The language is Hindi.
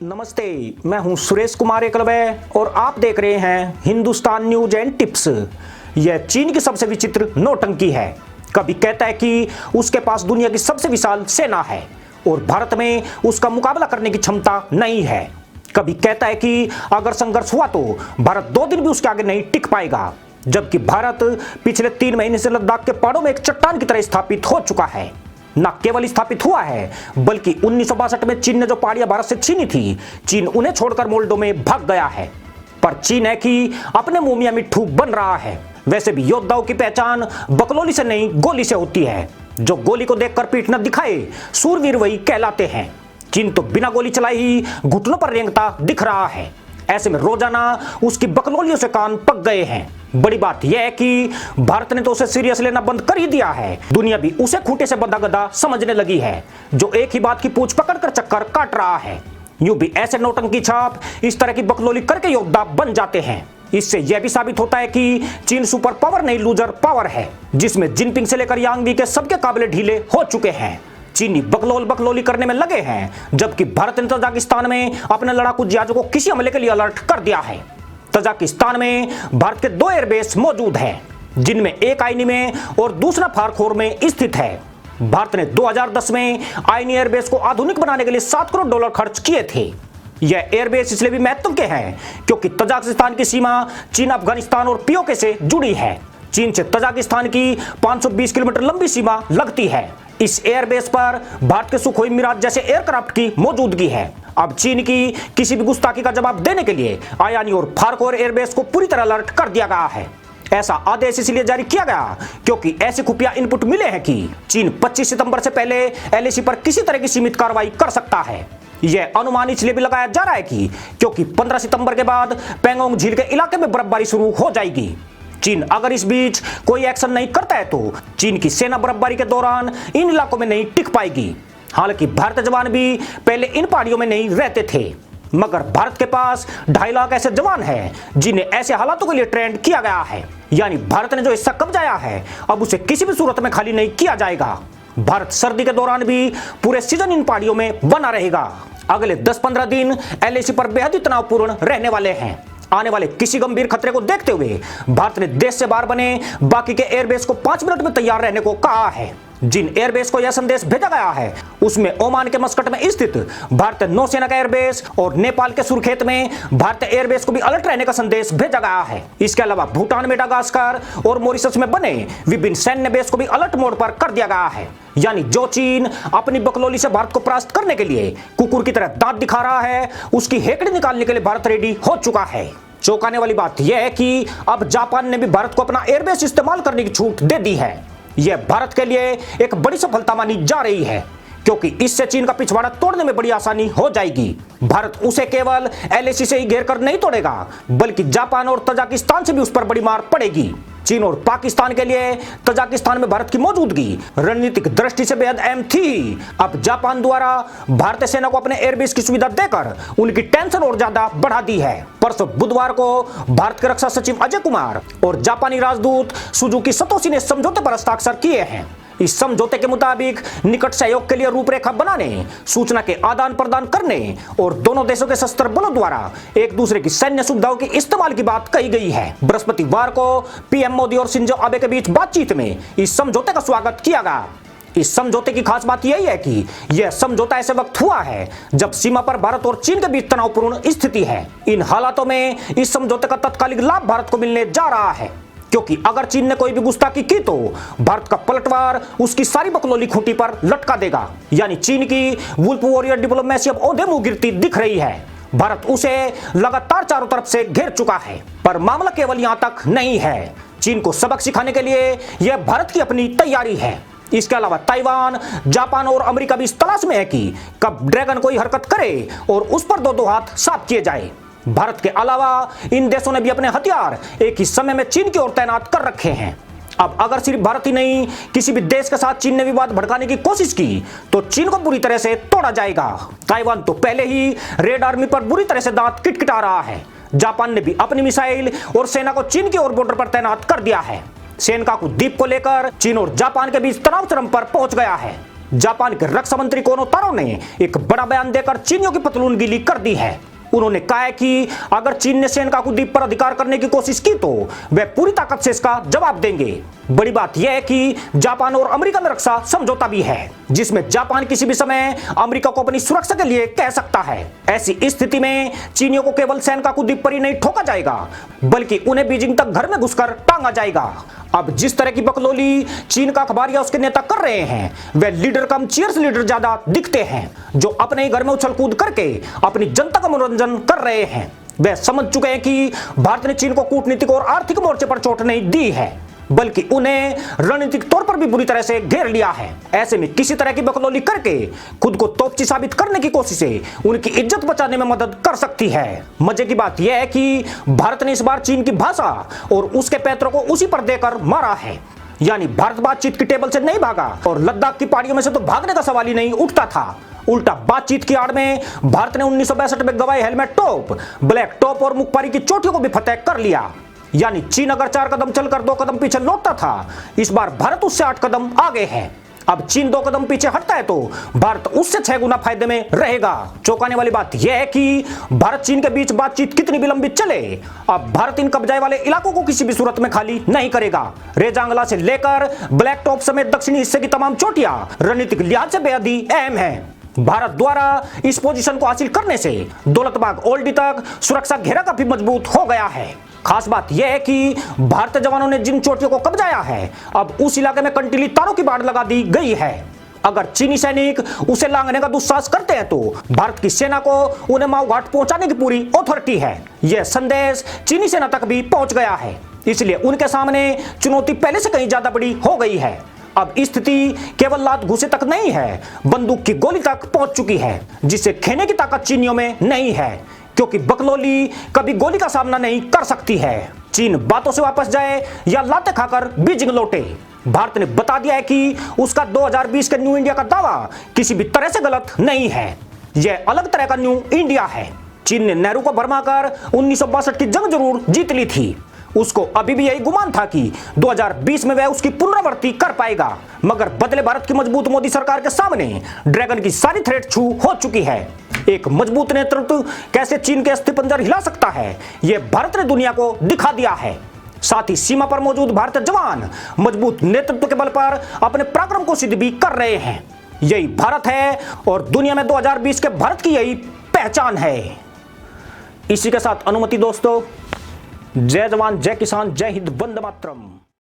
नमस्ते, मैं हूं सुरेश कुमार एकलवे और आप देख रहे हैं हिंदुस्तान न्यूज एंड टिप्स। यह चीन की सबसे विचित्र नौटंकी है। कभी कहता है कि उसके पास दुनिया की सबसे विशाल सेना है और भारत में उसका मुकाबला करने की क्षमता नहीं है। कभी कहता है कि अगर संघर्ष हुआ तो भारत 2 दिन भी उसके आगे नहीं टिक पाएगा, जबकि भारत पिछले 3 महीने से लद्दाख के पहाड़ों में एक चट्टान की तरह स्थापित हो चुका है। न केवल स्थापित हुआ है बल्कि 1962 में चीन ने जो पहाड़ियां भारत से छीनी थी, चीन उन्हें छोड़कर मोल्डो में भाग गया है। पर चीन है कि अपने मुंह मियां मिट्ठू बन रहा है। वैसे भी योद्धाओं की पहचान बकलोली से नहीं गोली से होती है। जो गोली को देखकर पीठ न दिखाए, सूरवीर वही कहलाते हैं। चीन तो बिना गोली चलाए ही घुटनों पर रेंगता दिख रहा है। ऐसे में रोजाना उसकी बकलोलियों से कान पक गए हैं। बड़ी बात यह है कि भारत ने तो उसे सीरियस लेना बंद कर ही दिया है। दुनिया भी उसे खूंटे से बंधा गधा समझने लगी है, जो एक ही बात की पूंछ पकड़कर चक्कर काट रहा है। यूं भी ऐसे नौटंकी छाप इस तरह की बकलोली करके योद्धा बन जाते हैं। इससे यह भी साबित होता है कि चीन सुपर पावर नहीं लूजर पावर है, जिसमें जिनपिंग से लेकर यांग वी के सबके काबिले ढीले हो चुके हैं। चीनी बकलोली करने में लगे हैं, जबकि भारत ने तजाकिस्तान में अपने लड़ाकू जहाजों को किसी हमले के लिए अलर्ट कर दिया है। तजाकिस्तान में भारत के 2 एयरबेस मौजूद हैं, जिनमें एक आईनी में और दूसरा फारखोर में स्थित है। भारत ने 2010 में आईनी एयरबेस को आधुनिक बनाने के लिए $7 करोड़ खर्च किए थे। यह एयरबेस इसलिए भी महत्व के हैं क्योंकि तजाकिस्तान की सीमा चीन, अफगानिस्तान और पीओके से जुड़ी है। चीन से तजाकिस्तान की 520 किलोमीटर लंबी सीमा लगती है। इस एयरबेस पर भारत के सुखोई मिराज जैसे एयरक्राफ्ट की मौजूदगी है। अब चीन की किसी भी गुस्ताखी का जवाब देने के लिए आयानी और फारखोर एयरबेस को पूरी तरह अलर्ट कर दिया गया है। ऐसा आदेश इसलिए जारी किया गया क्योंकि ऐसे खुफिया इनपुट मिले हैं कि चीन 25 सितंबर से पहले एलएसी पर किसी तरह की सीमित कार्रवाई कर सकता है। यह अनुमान इसलिए भी लगाया जा रहा है कि क्योंकि 15 सितंबर के बाद पैंगोंग झील के इलाके में बर्फबारी शुरू हो जाएगी। चीन अगर इस बीच कोई एक्शन नहीं करता है तो चीन की सेना बर्फबारी के दौरान इन इलाकों में नहीं टिक पाएगी। हालांकि भारतीय जवान भी पहले इन पहाड़ियों में नहीं रहते थे, मगर भारत के पास 2.5 लाख ऐसे जवान हैं जिन्हें ऐसे हालातों के लिए ट्रेंड किया गया है। यानी भारत ने जो हिस्सा कब्जाया है, अब उसे किसी भी सूरत में खाली नहीं किया जाएगा। भारत सर्दी के दौरान भी पूरे सीजन इन पहाड़ियों में बना रहेगा। अगले 10-15 दिन एलएसी पर बेहद ही तनावपूर्ण रहने वाले हैं। आने वाले किसी गंभीर खतरे को देखते हुए भारत ने देश से बाहर बने बाकी के एयरबेस को 5 मिनट में तैयार रहने को कहा है। जिन एयरबेस को यह संदेश भेजा गया है उसमें ओमान के मस्कट में स्थित भारतीय नौसेना का एयरबेस और नेपाल के सुरखेत में भारतीय एयरबेस को भी अलर्ट रहने का संदेश भेजा गया है। इसके अलावा भूटान, मेडागास्कर और मॉरिशस में बने विभिन्न सैन्य बेस को भी अलर्ट मोड पर कर दिया गया है। यानी जो चीन अपनी बकलोली से भारत को परास्त करने के लिए कुकुर की तरह दांत दिखा रहा है, उसकी हेकड़ी निकालने के लिए भारत रेडी हो चुका है। चौंकाने वाली बात यह है कि अब जापान ने भी भारत को अपना एयरबेस इस्तेमाल करने की छूट दे दी है। यह भारत के लिए एक बड़ी सफलता मानी जा रही है क्योंकि इससे चीन का पिछवाड़ा तोड़ने में बड़ी आसानी हो जाएगी। भारत उसे केवल एलएसी से ही घेर कर नहीं तोड़ेगा, बल्कि जापान और तजाकिस्तान से भी उस पर बड़ी मार पड़ेगी। चीन और पाकिस्तान के लिए तजाकिस्तान में भारत की मौजूदगी रणनीतिक दृष्टि से बेहद अहम थी। अब जापान द्वारा भारतीय सेना को अपने एयरबेस की सुविधा देकर उनकी टेंशन और ज्यादा बढ़ा दी है। परसों बुधवार को भारत के रक्षा सचिव अजय कुमार और जापानी राजदूत सुजुकी सतोशी ने समझौते पर हस्ताक्षर किए हैं। इस समझौते के मुताबिक निकट सहयोग के लिए रूपरेखा बनाने, सूचना के आदान प्रदान करने और दोनों देशों के सशस्त्र बलों द्वारा एक दूसरे की सैन्य सुविधाओं के इस्तेमाल की बात कही गई है। बृहस्पतिवार को पीएम मोदी और शिंजो आबे के बीच बातचीत में इस समझौते का स्वागत किया गया। इस समझौते की खास बात यही है कि यह समझौता ऐसे वक्त हुआ है जब सीमा पर भारत और चीन के बीच तनावपूर्ण स्थिति है। इन हालातों में इस समझौते का तत्कालिक लाभ भारत को मिलने जा रहा है, क्योंकि अगर चीन ने कोई भी गुस्ताखी की तो भारत का पलटवार उसकी सारी बकलोली खूंटी पर लटका देगा। यानी चीन की वुल्फ वॉरियर डिप्लोमेसी अब ओहदे मुंह गिरती दिख रही है। भारत उसे लगातार चारों तरफ से घेर चुका है, पर मामला केवल यहां तक नहीं है। चीन को सबक सिखाने के लिए यह भारत की अपनी तैयारी है। इसके अलावा ताइवान, जापान और अमेरिका भी इस तलाश में है कि कब ड्रैगन कोई हरकत करे और उस पर 2-2 हाथ साफ किए जाए। भारत के अलावा इन देशों ने भी अपने हथियार एक ही समय में चीन की ओर तैनात कर रखे हैं। अब अगर सिर्फ भारत ही नहीं, किसी भी देश के साथ चीन ने विवाद भड़काने की कोशिश की तो चीन को बुरी तरह से तोड़ा जाएगा। ताइवान तो पहले ही रेड आर्मी पर बुरी तरह से दांत किटकिटा रहा है। जापान ने भी अपनी मिसाइल और सेना को चीन की ओर बॉर्डर पर तैनात कर दिया है। सेनकाकू द्वीप को लेकर चीन और जापान के बीच तनाव चरम पर पहुंच गया है। जापान के रक्षा मंत्री कोनो तारो ने एक बड़ा बयान देकर चीनियों की पतलून गीली कर दी है। उन्होंने कहा है कि अगर चीन ने सेनकाकू द्वीप पर अधिकार करने की कोशिश की तो वे पूरी ताकत से इसका जवाब देंगे। बड़ी बात यह है कि जापान और अमेरिका में रक्षा समझौता भी है, जिसमें जापान किसी भी समय अमेरिका को अपनी सुरक्षा के लिए कह सकता है। ऐसी स्थिति में चीनियों को केवल सेनकाकू द्वीप पर ही नहीं ठोका जाएगा, बल्कि उन्हें बीजिंग तक घर में घुसकर टांगा जाएगा। अब जिस तरह की बकलोली चीन का अखबार या उसके नेता कर रहे हैं, वे लीडर कम चीयर्स लीडर ज्यादा दिखते हैं, जो अपने ही घर में उछल कूद करके अपनी जनता का मनोरंजन कर रहे हैं। वे समझ चुके हैं कि भारत ने चीन को कूटनीतिक और आर्थिक मोर्चे पर चोट नहीं दी है, बल्कि उन्हें रणनीतिक तौर पर भी बुरी तरह से घेर लिया है। ऐसे में किसी तरह की बकलोली करके खुद को तोपची साबित करने की कोशिशें उनकी इज्जत बचाने में मदद कर सकती है। मजे की बात यह है कि भारत ने इस बार चीन की भाषा और उसके पैतरों को उसी पर देकर मारा है। यानी भारत बातचीत की टेबल से नहीं भागा और लद्दाख की पहाड़ियों में से तो भागने का सवाल ही नहीं उठता था। उल्टा बातचीत की आड़ में भारत ने 1962 में गवाए हेलमेट टॉप, ब्लैक टॉप और मुखपारी की चोटियों को भी फतेह कर लिया। यानी चीन अगर 4 कदम चलकर 2 कदम पीछे लौटता था, इस बार भारत उससे 8 कदम आगे है। अब चीन 2 कदम पीछे हटता है तो भारत उससे 6 गुना फायदे में रहेगा। चौंकाने वाली बात यह है कि भारत चीन के बीच बातचीत कितनी भी लंबी चले, अब भारत इन कब्जाए वाले इलाकों को किसी भी सूरत में खाली नहीं करेगा। रेजांगला से लेकर ब्लैक टॉप समेत दक्षिणी हिस्से की तमाम चोटियां रणनीतिक लिहाज से बेहद ही अहम है। भारत द्वारा इस पोजीशन को हासिल करने से दौलतबाग ओल्डी तक सुरक्षा घेरा काफी मजबूत हो गया है। खास बात यह है कि भारतीय जवानों ने जिन चोटियों को कब्जाया है, अब उस इलाके में कंटीली तारों की बाढ़ लगा दी गई है। अगर चीनी सैनिक उसे लांघने का दुस्साहस करते हैं तो भारत की सेना को उन्हें माओ घाट पहुंचाने की पूरी अथॉरिटी है। यह संदेश चीनी सेना तक भी पहुंच गया है, इसलिए उनके सामने चुनौती पहले से कहीं ज्यादा बड़ी हो गई है। अब स्थिति केवल लात घुसे तक नहीं है, बंदूक की गोली तक पहुंच चुकी है, जिसे खेने की ताकत चीनियों में नहीं है, क्योंकि बकलोली कभी गोली का सामना नहीं कर सकती है। चीन बातों से वापस जाए या लाते खाकर बीजिंग लौटे, भारत ने बता दिया है कि उसका 2020 के न्यू इंडिया का दावा किसी भी तरह से गलत नहीं है। यह अलग तरह का न्यू इंडिया है। चीन ने नेहरू को भरमाकर 1962 की जंग जरूर जीत ली थी। उसको अभी भी यही गुमान था कि 2020 में वह उसकी पुनरावृत्ति कर पाएगा, मगर बदले भारत की मजबूत मोदी सरकार के सामने ड्रैगन की सारी थ्रेट छू हो चुकी है। एक मजबूत नेतृत्व कैसे चीन के अस्थिपंजर हिला सकता है, यह भारत ने दुनिया को दिखा दिया है। साथ ही सीमा पर मौजूद भारतीय जवान मजबूत नेतृत्व के बल पर अपने पराक्रम को सिद्ध भी कर रहे हैं। यही भारत है और दुनिया में 2020 के भारत की यही पहचान है। इसी के साथ अनुमति दोस्तों, जय जवान, जय किसान, जय हिंद, वंदे मातरम।